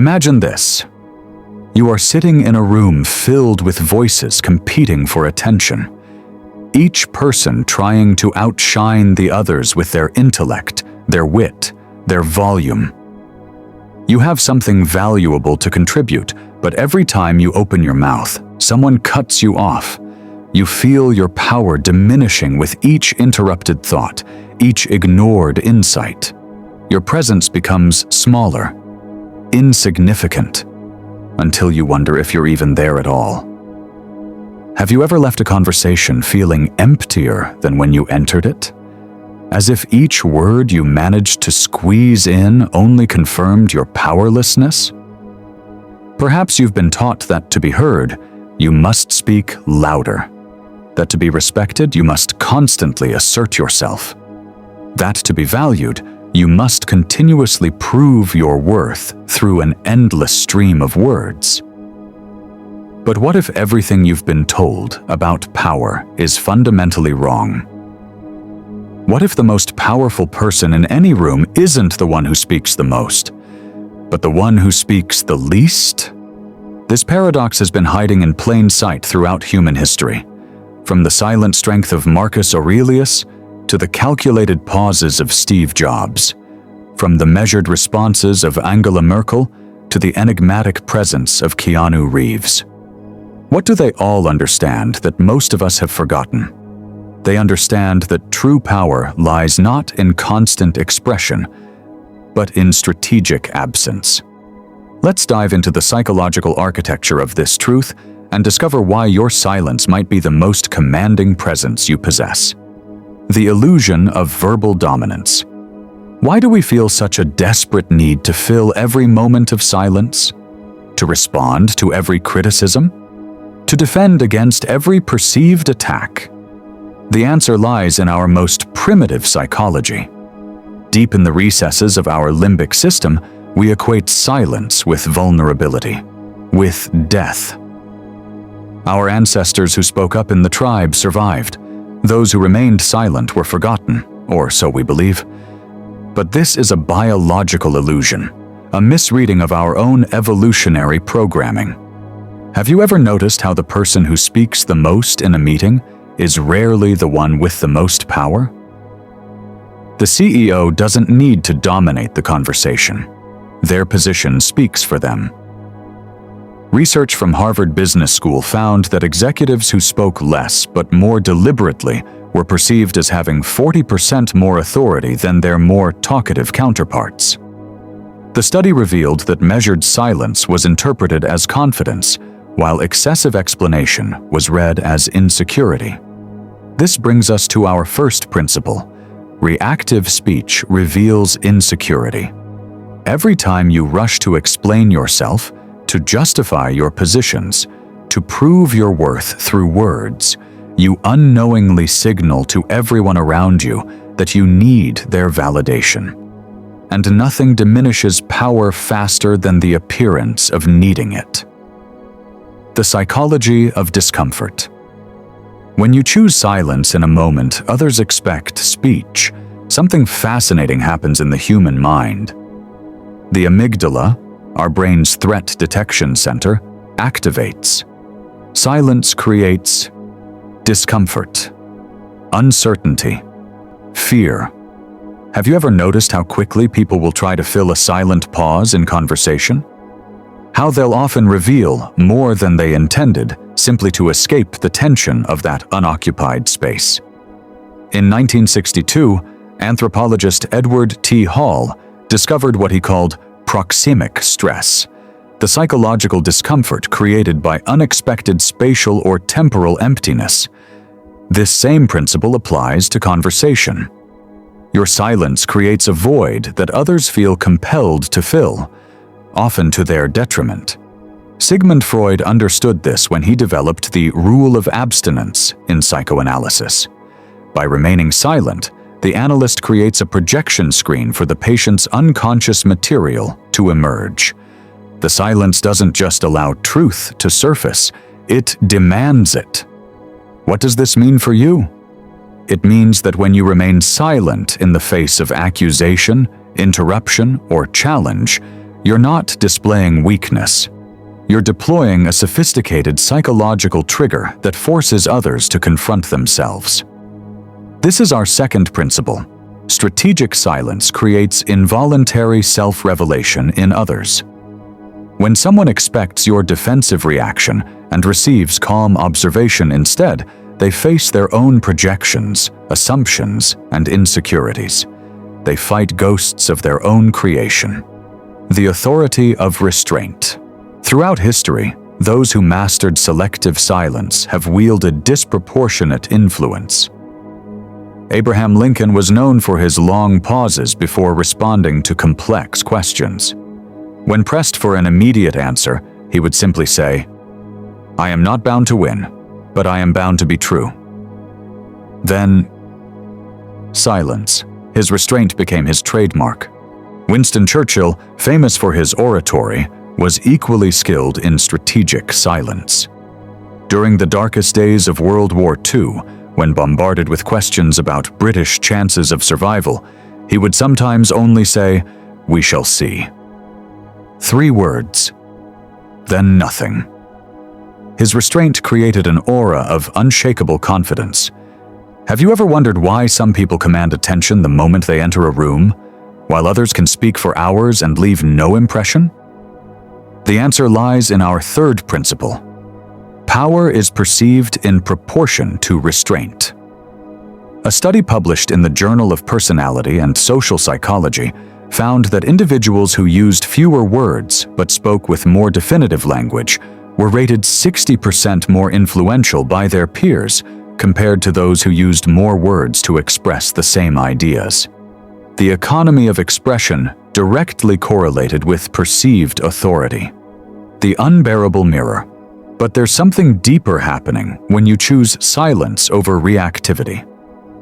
Imagine this. You are sitting in a room filled with voices competing for attention, each person trying to outshine the others with their intellect, their wit, their volume. You have something valuable to contribute, but every time you open your mouth, someone cuts you off. You feel your power diminishing with each interrupted thought, each ignored insight. Your presence becomes smaller, insignificant, until you wonder if you're even there at all. Have you ever left a conversation feeling emptier than when you entered it? As if each word you managed to squeeze in only confirmed your powerlessness? Perhaps you've been taught that to be heard, you must speak louder. That to be respected, you must constantly assert yourself. That to be valued, you must continuously prove your worth through an endless stream of words. But what if everything you've been told about power is fundamentally wrong? What if the most powerful person in any room isn't the one who speaks the most, but the one who speaks the least? This paradox has been hiding in plain sight throughout human history, from the silent strength of Marcus Aurelius to the calculated pauses of Steve Jobs, from the measured responses of Angela Merkel to the enigmatic presence of Keanu Reeves. What do they all understand that most of us have forgotten? They understand that true power lies not in constant expression, but in strategic absence. Let's dive into the psychological architecture of this truth and discover why your silence might be the most commanding presence you possess. The illusion of verbal dominance. Why do we feel such a desperate need to fill every moment of silence? To respond to every criticism? To defend against every perceived attack? The answer lies in our most primitive psychology. Deep in the recesses of our limbic system, we equate silence with vulnerability, with death. Our ancestors who spoke up in the tribe survived. Those who remained silent were forgotten, or so we believe. But this is a biological illusion, a misreading of our own evolutionary programming. Have you ever noticed how the person who speaks the most in a meeting is rarely the one with the most power? The CEO doesn't need to dominate the conversation. Their position speaks for them. Research from Harvard Business School found that executives who spoke less but more deliberately were perceived as having 40% more authority than their more talkative counterparts. The study revealed that measured silence was interpreted as confidence, while excessive explanation was read as insecurity. This brings us to our first principle. Reactive speech reveals insecurity. Every time you rush to explain yourself, to justify your positions, to prove your worth through words, you unknowingly signal to everyone around you that you need their validation. And nothing diminishes power faster than the appearance of needing it. The psychology of discomfort. When you choose silence in a moment others expect speech, something fascinating happens in the human mind. The amygdala, our brain's threat detection center, activates. Silence creates discomfort, uncertainty, fear. Have you ever noticed how quickly people will try to fill a silent pause in conversation? How they'll often reveal more than they intended simply to escape the tension of that unoccupied space. In 1962, anthropologist Edward T. Hall discovered what he called proxemic stress, the psychological discomfort created by unexpected spatial or temporal emptiness. This same principle applies to conversation. Your silence creates a void that others feel compelled to fill, often to their detriment. Sigmund Freud understood this when he developed the rule of abstinence in psychoanalysis. By remaining silent, the analyst creates a projection screen for the patient's unconscious material to emerge. The silence doesn't just allow truth to surface, it demands it. What does this mean for you? It means that when you remain silent in the face of accusation, interruption, or challenge, You're not displaying weakness. You're deploying a sophisticated psychological trigger that forces others to confront themselves. This is our second principle. Strategic silence creates involuntary self-revelation in others. When someone expects your defensive reaction and receives calm observation instead, they face their own projections, assumptions, and insecurities. They fight ghosts of their own creation. The authority of restraint. Throughout history, those who mastered selective silence have wielded disproportionate influence. Abraham Lincoln was known for his long pauses before responding to complex questions. When pressed for an immediate answer, he would simply say, "I am not bound to win, but I am bound to be true." Then, silence. His restraint became his trademark. Winston Churchill, famous for his oratory, was equally skilled in strategic silence. During the darkest days of World War II, when bombarded with questions about British chances of survival, he would sometimes only say, "We shall see." 3 words, then nothing. His restraint created an aura of unshakable confidence. Have you ever wondered why some people command attention the moment they enter a room, while others can speak for hours and leave no impression? The answer lies in our third principle. Power is perceived in proportion to restraint. A study published in the Journal of Personality and Social Psychology found that individuals who used fewer words but spoke with more definitive language were rated 60% more influential by their peers compared to those who used more words to express the same ideas. The economy of expression directly correlated with perceived authority. The unbearable mirror. But there's something deeper happening when you choose silence over reactivity.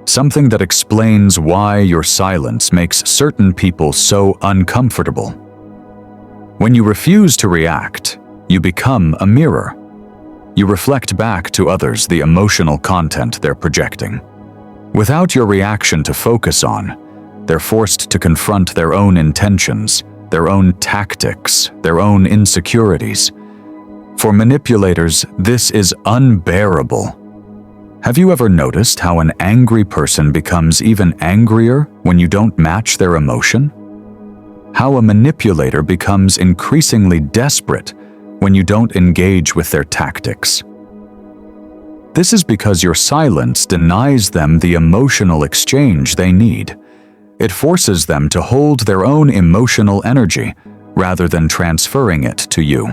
Something that explains why your silence makes certain people so uncomfortable. When you refuse to react, you become a mirror. You reflect back to others the emotional content they're projecting. Without your reaction to focus on, they're forced to confront their own intentions, their own tactics, their own insecurities. For manipulators, this is unbearable. Have you ever noticed how an angry person becomes even angrier when you don't match their emotion? How a manipulator becomes increasingly desperate when you don't engage with their tactics? This is because your silence denies them the emotional exchange they need. It forces them to hold their own emotional energy rather than transferring it to you.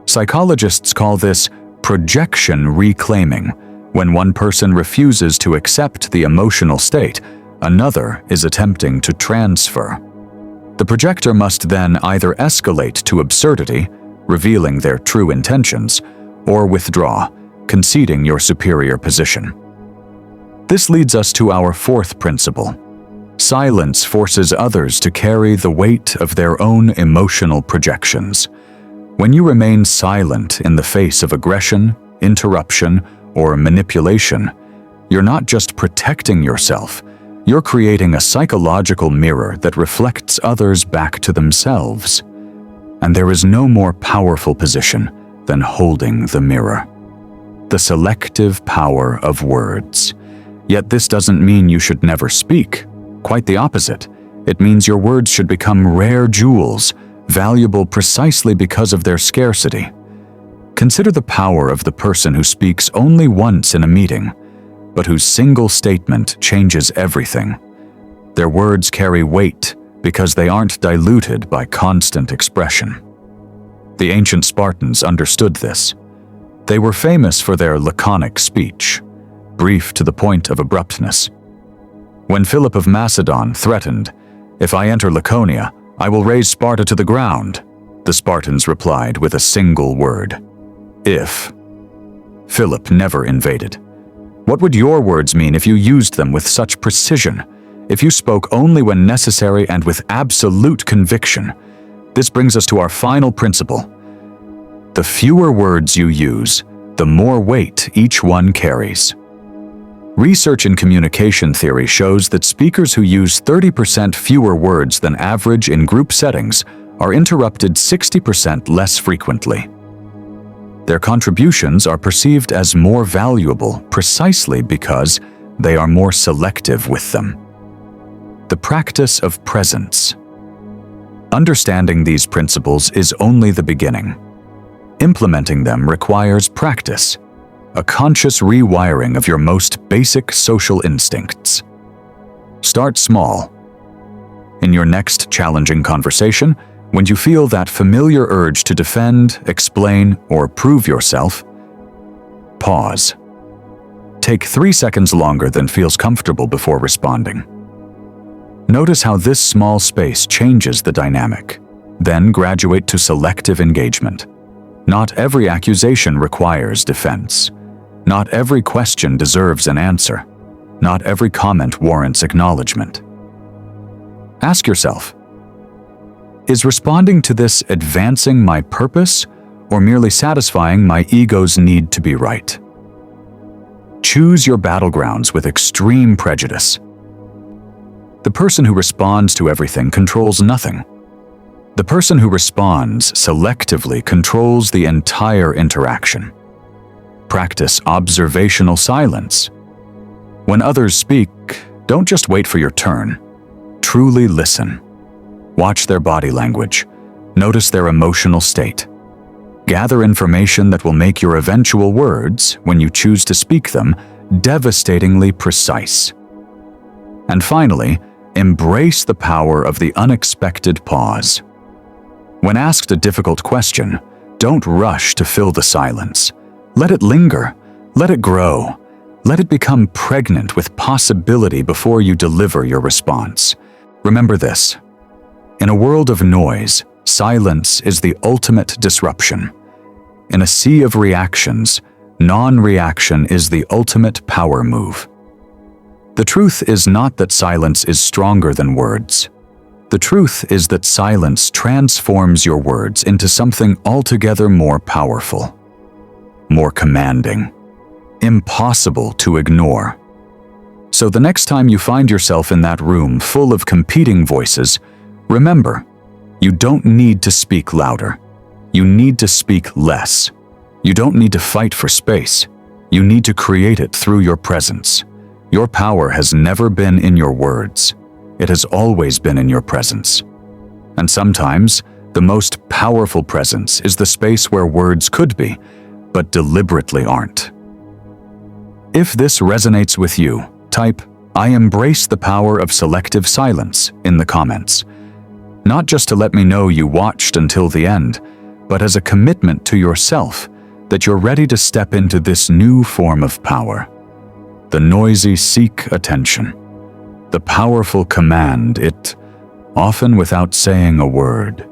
Psychologists call this projection reclaiming. When one person refuses to accept the emotional state, another is attempting to transfer. The projector must then either escalate to absurdity, revealing their true intentions, or withdraw, conceding your superior position. This leads us to our fourth principle. Silence forces others to carry the weight of their own emotional projections. When you remain silent in the face of aggression, interruption, or manipulation, you're not just protecting yourself, you're creating a psychological mirror that reflects others back to themselves. And there is no more powerful position than holding the mirror. The selective power of words. Yet this doesn't mean you should never speak. Quite the opposite. It means your words should become rare jewels, valuable precisely because of their scarcity. Consider the power of the person who speaks only once in a meeting, but whose single statement changes everything. Their words carry weight because they aren't diluted by constant expression. The ancient Spartans understood this. They were famous for their laconic speech, brief to the point of abruptness. When Philip of Macedon threatened, "If I enter Laconia, I will raze Sparta to the ground," the Spartans replied with a single word: "If." Philip never invaded. What would your words mean if you used them with such precision? If you spoke only when necessary and with absolute conviction? This brings us to our final principle. The fewer words you use, the more weight each one carries. Research in communication theory shows that speakers who use 30% fewer words than average in group settings are interrupted 60% less frequently. Their contributions are perceived as more valuable precisely because they are more selective with them. The practice of presence. Understanding these principles is only the beginning. Implementing them requires practice, a conscious rewiring of your most basic social instincts. Start small. In your next challenging conversation, when you feel that familiar urge to defend, explain, or prove yourself, pause. Take 3 seconds longer than feels comfortable before responding. Notice how this small space changes the dynamic. Then graduate to selective engagement. Not every accusation requires defense. Not every question deserves an answer. Not every comment warrants acknowledgement. Ask yourself, is responding to this advancing my purpose or merely satisfying my ego's need to be right? Choose your battlegrounds with extreme prejudice. The person who responds to everything controls nothing. The person who responds selectively controls the entire interaction. Practice observational silence. When others speak, don't just wait for your turn. Truly listen. Watch their body language. Notice their emotional state. Gather information that will make your eventual words, when you choose to speak them, devastatingly precise. And finally, embrace the power of the unexpected pause. When asked a difficult question, don't rush to fill the silence. Let it linger. Let it grow. Let it become pregnant with possibility before you deliver your response. Remember this. In a world of noise, silence is the ultimate disruption. In a sea of reactions, non-reaction is the ultimate power move. The truth is not that silence is stronger than words. The truth is that silence transforms your words into something altogether more powerful, more commanding, impossible to ignore. So the next time you find yourself in that room full of competing voices, remember, you don't need to speak louder. You need to speak less. You don't need to fight for space. You need to create it through your presence. Your power has never been in your words. It has always been in your presence. And sometimes, the most powerful presence is the space where words could be, but deliberately aren't. If this resonates with you, type, "I embrace the power of selective silence" in the comments. Not just to let me know you watched until the end, but as a commitment to yourself that you're ready to step into this new form of power. The noisy seek attention. The powerful command it, often without saying a word.